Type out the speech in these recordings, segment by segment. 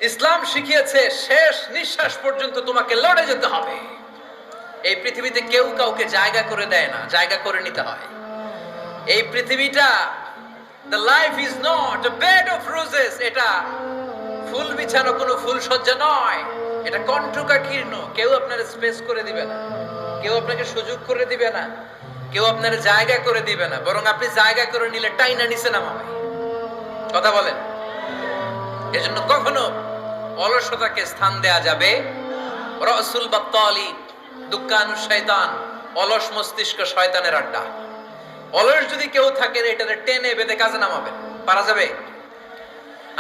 ইসলাম শিখিয়েছে শেষ নিঃশ্বাস পর্যন্ত তোমাকে লড়ে যেতে হবে। এই পৃথিবীতে কেউ কাউকে জায়গা করে দেয় না, জায়গা করে নিতে হয়। এই পৃথিবীটা, the life is not a bed of roses, এটা ফুল বিছানো কোনো ফুল সজ্জা নয়, এটা কণ্ঠকাকীর্ণ। কেউ আপনার স্পেস করে দিবে না, কেউ আপনাকে সুযোগ করে দিবে না, কেউ আপনার জায়গা করে দিবে না, বরং আপনি জায়গা করে নিলে টাইনা নিচে নামাবে। কথা বলেন। এজন্য কখনো অলসতাকে স্থান দেয়া যাবে। রাসূল বাত্তালি দুক্কানু শয়তান, অলস মস্তিষ্ক শয়তানের আড্ডা। অলস যদি কেউ থাকে এটাতে টেনে বেঁধে কাজে নামাবেন, পারা যাবে?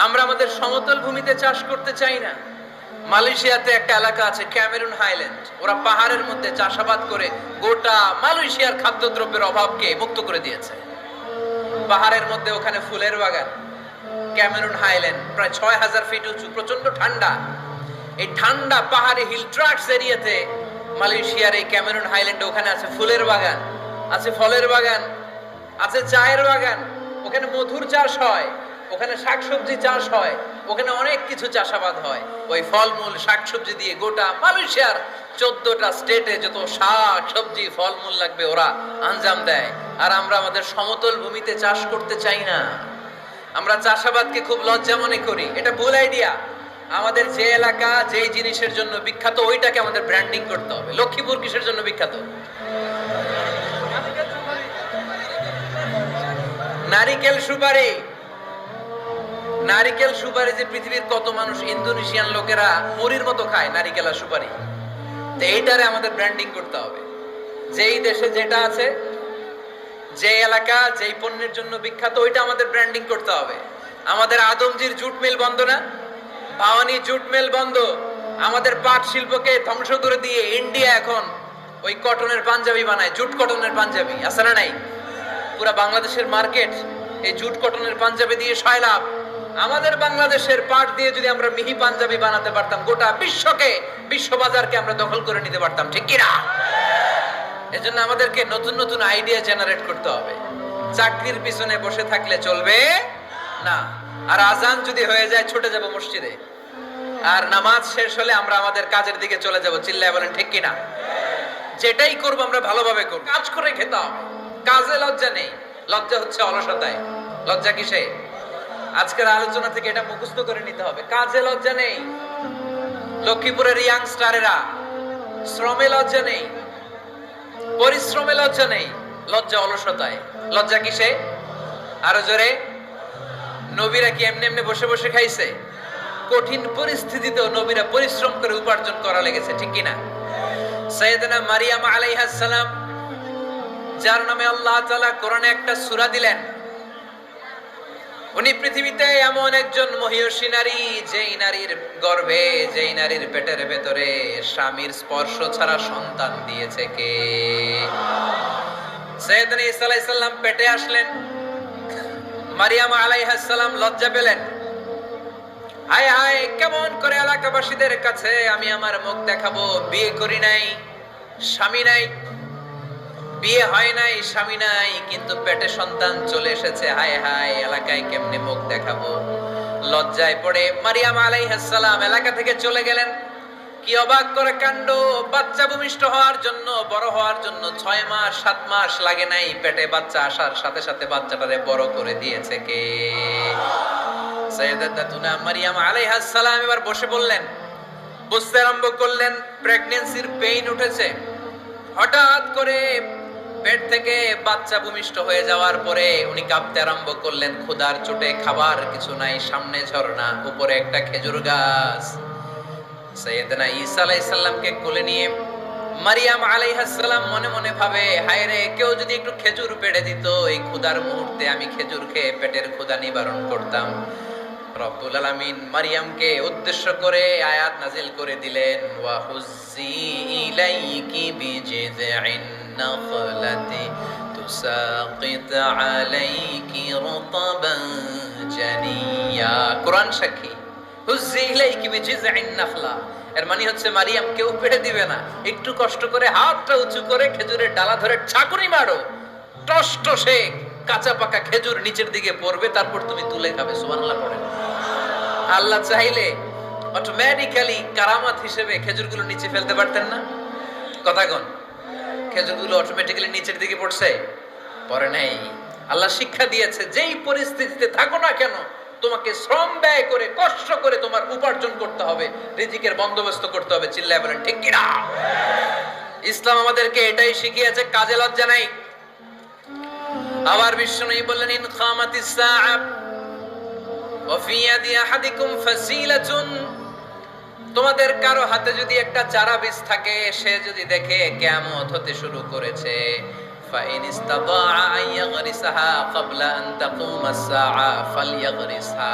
আমরা আমাদের সমতল ভূমিতে চাষ করতে চাই না। মালয়েশিয়াতে একটা এলাকা আছে ক্যামেরুন হাইল্যান্ড, ওরা পাহাড়ের মধ্যে চাষাবাদ করে গোটা মালয়েশিয়ার খাদ্যদ্রব্যের অভাবকে মুক্ত করে দিয়েছে। পাহাড়ের মধ্যে ওখানে ফুলের বাগান, ক্যামেরুন হাইল্যান্ড প্রায় ৬,০০০ ফিট উঁচু, প্রচন্ড ঠান্ডা। এই ঠান্ডা পাহাড়ি হিল ট্রাক্টস এরিয়াতে মালয়েশিয়ার এই ক্যামেরুন হাইল্যান্ডে ওখানে আছে ফুলের বাগান, আছে ফলের বাগান, আছে চায়ের বাগান, ওখানে মধুর চাষ হয়, ওখানে শাকসবজি চাষ হয়, ওখানে অনেক কিছু চাষাবাদ হয়। ওই ফলমূল শাকসবজি দিয়ে গোটা মালয়েশিয়ার 14টা স্টেটে যত শাক সবজি ফলমূল লাগবে ওরা আঞ্জাম দেয়। আর আমরা আমাদের সমতল ভূমিতে চাষ করতে চাই না। আমরা চাষাবাদকে খুব লজ্জা মনে করি, এটা ভুল আইডিয়া। আমাদের যে এলাকা যেই জিনিসের জন্য বিখ্যাত ওইটাকে আমাদের ব্র্যান্ডিং করতে হবে। লক্ষ্মীপুর কিসের জন্য বিখ্যাত? নারিকেল সুপারি। নারিকেল সুপারি যে পৃথিবীর কত মানুষ, ইন্দোনেশিয়ান লোকেরা মুড়ির মতো খায় নারিকেল আর সুপারি। তো এইটারে আমাদের ব্র্যান্ডিং করতে হবে। যেই দেশে যেটা আছে, যে এলাকা যেই পণ্যের জন্য বিখ্যাত ওইটা আমাদের ব্র্যান্ডিং করতে হবে। আমাদের আদমজির জুট মিল বন্ধ না, ভাওয়ানি জুট মিল বন্ধ। আমাদের পাট শিল্পকে ধ্বংস করে দিয়ে ইন্ডিয়া এখন ওই কটনের পাঞ্জাবি বানায়, জুট কটনের পাঞ্জাবি। আছে না নাই? পুরা বাংলাদেশের মার্কেট এই জুট কটনের পাঞ্জাবি দিয়ে সয়লাভ। আমাদের বাংলাদেশের পাট দিয়ে যদি আমরা মিহি পাঞ্জাবি বানাতে পারতাম, গোটা বিশ্বকে, বিশ্ব বাজারকে আমরা দখল করে নিতে পারতাম, ঠিক কি না? এজন্য আমাদেরকে নতুন নতুন আইডিয়া জেনারেট করতে হবে। চাকরির পিছনে বসে থাকলে চলবে না। আর আজান যদি হয়ে যায় ছুটে যাব মসজিদে, আর নামাজ শেষ হলে আমরা আমাদের কাজের দিকে চলে যাব। চিল্লায় বলেন ঠিক কিনা? যেটাই করবো আমরা ভালোভাবে করবো, কাজ করে খেতে হবে। কাজে লজ্জা নেই, লজ্জা হচ্ছে অলসতায়। লজ্জা কিসে? আজকের আলোচনা থেকে এটা মুখস্থ করে নিতে হবে। কাজে লজ্জা নেই। লক্ষ্মীপুরের ইয়াংস্টারেরা শ্রমে লজ্জা নেই, পরিশ্রমে লজ্জা নেই, লজ্জা অলসতায়। লজ্জা কিসে? আরো জোরে। নবীরা কি এমনি এমনি বসে বসে খাইছে? কঠিন পরিস্থিতিতেও নবীরা পরিশ্রম করে উপার্জন করা লেগেছে, ঠিক কিনা? সাইয়েদনা মারিয়াম আলাইহিস সালাম, যার নামে আল্লাহ তাআলা কোরআনে একটা সূরা দিলেন, উনি পৃথিবীতে এমন একজন মহিয়সী নারী, যেই নারীর গর্ভে, যেই নারীর পেটের ভেতরে স্বামীর স্পর্শ ছাড়া সন্তান দিয়েছে কে? সাইয়েদনা ঈসা আলাইহিস সালাম পেটে আসলেন। মারিয়াম আলাইহিস সালাম লজ্জা পেলেন। হায় হায়, কেমন করে এলাকাবাসীদের কাছে আমি আমার মুখ দেখাবো? বিয়ে করি নাই, স্বামী নাই, বিয়ে হয় নাই, স্বামী নাই, কিন্তু পেটে সন্তান চলে এসেছে। হায় হায়, এলাকায় কেমনে মুখ দেখাবো? লজ্জায় পড়ে মারিয়াম আলাইহিস সালাম এলাকা থেকে চলে গেলেন। কি অবাক করে কাণ্ড! বাচ্চা ভূমিষ্ঠ হওয়ার জন্য, বড় হওয়ার জন্য 6 মাস 7 মাস লাগে নাই, পেটে বাচ্চা আসার সাথে সাথে বাচ্চাটারে বড় করে দিয়েছে কে? সাইয়েদাতুনা মারিয়াম আলাইহিস সালাম এবার বসে বললেন, বুঝতে আরম্ভ করলেন প্রেগন্যান্সির পেইন উঠেছে। হঠাৎ করে পেট থেকে বাচ্চা ভূমিষ্ঠ হয়ে যাওয়ার পরে উনি কাঁপতে আরম্ভ করলেন। ক্ষুধার চোটে খাবার কিছু নাই, সামনে ঝর্ণা, উপরে একটা খেজুর গাছ। সাইয়েদনা ঈসা আলাইহিস সালামকে কোলে নিয়ে মারিয়াম আলাইহিস সালাম মনে মনে ভাবে, হায় রে, কেউ যদি একটু খেজুর পেড়ে দিত, এই ক্ষুধার মুহূর্তে আমি খেজুর খেয়ে পেটের ক্ষুধা নিবারণ করতাম। রব্বুল আলামিন মারিয়ামকে উদ্দেশ্য করে আয়াত নাজিল করে দিলেন, ওয়া হুজ্জি ইলাইকি বিজিযইন নাখলাতি তুসাকিত আলাইকি রতাবান জানিয়া। কোরআন সাক্ষী, হুজ্জি ইলাইকি বিজিযইন নাখলা, এর মানে হচ্ছে মারিয়াম কেউ পেড়ে দিবে না, একটু কষ্ট করে হাতটা উঁচু করে খেজুরের ডালা ধরে ঝাঁকুনি মারো, টসটসে কাঁচা পাকা খেজুর নিচের দিকে পড়বে, তারপর তুমি তুলে খাবে। সুবহানাল্লাহ পড়েন। আল্লাহ চাইলে অটোমেটিক্যালি কারামাত হিসেবে খেজুরগুলো নিচে ফেলতে পারতেন না? কথা কোন? খেজুরগুলো অটোমেটিক্যালি নিচের দিকে পড়ছে? পড়ে নাই। আল্লাহ শিক্ষা দিয়েছে, যেই পরিস্থিতিতে থাকো না কেন তোমাকে শ্রম ব্যয় করে কষ্ট করে তোমার উপার্জন করতে হবে, রিজিকের বন্দোবস্ত করতে হবে। চিল্লায় বলেন ঠিক কিনা? ইসলাম আমাদেরকে এটাই শিখিয়েছে, কাজে লজ্জা নাই। আবার বিশ্বনবী বললেন, ইন খামাতিস সাআ ওয়া ফি ইয়াদি আহাদিকুম ফাসিলাতুন, তোমাদের কারো হাতে যদি একটা চারা বীজ থাকে, সে যদি দেখে কিয়ামত হতে শুরু করেছে, ফাইন ইসতাতাআ আন ইয়াগরিসাহা ক্বাবলা আন তাকুমা আস-সাআ ফালইয়াগরিসহা,